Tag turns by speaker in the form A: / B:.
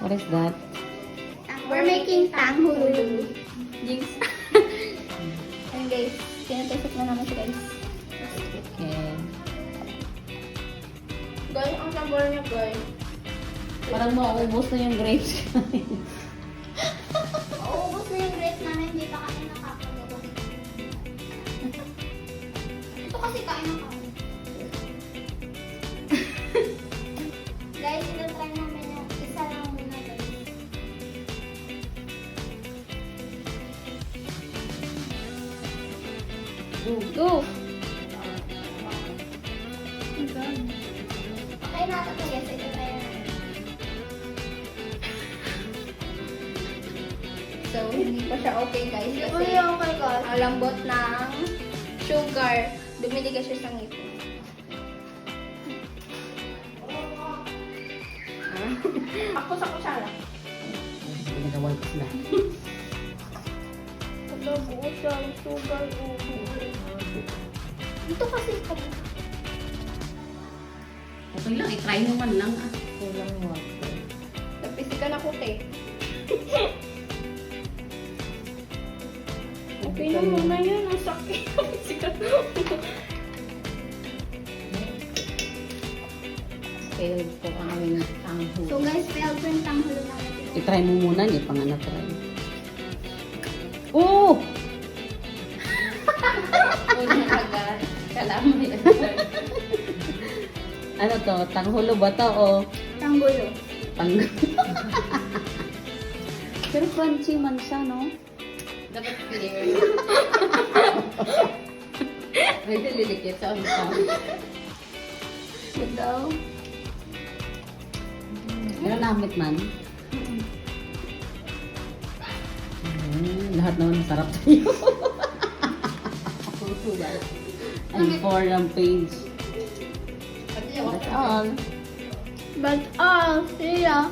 A: What is that?
B: We're making tanghulu. Jinx. Ayun guys, pinatusok na naman siya guys.
A: Okay.
B: Guys, ang sabor niya guys.
A: Parang mauubos na yung grapes.
B: Ubus na yung grapes namin, hindi pa kami nakakagawa. Ito kasi kain ng kami. Guys, ito-try namin yung isa lang muna guys. Go! Okay na ito guys, ito-try namin. So, hindi pa siya okay guys. Kasi okay guys. Ang lambot ng sugar. Dumiligas siya sa ngipin. Ako sa kutsara.
A: Ginagawa ko sila.
B: Paglabuo siya ang sugar. Ito kasi ito.
A: Okay lang, i-try mo man lang ah. Kulang yung water.
B: Napisikan ako te. Okay na muna yun. Ang sakit. Napisikan ako.
A: Failed po ang aming tanghulu.
B: So guys, failed ko yung tanghulo namin.
A: I-try mo muna, hindi pa nga na-try. Oh!
B: Unang agad. Kalaman yan.
A: Ano to? Tanghulo ba to o
B: Tanggulo.
A: pang... Pero crunchy man siya, no?
B: Dapat clear.
A: May dililikit sa ang
B: Good daw.
A: Pero namit man. Lahat naman masarap tayo. Ang for ang page. That's all.
B: But all, see ya.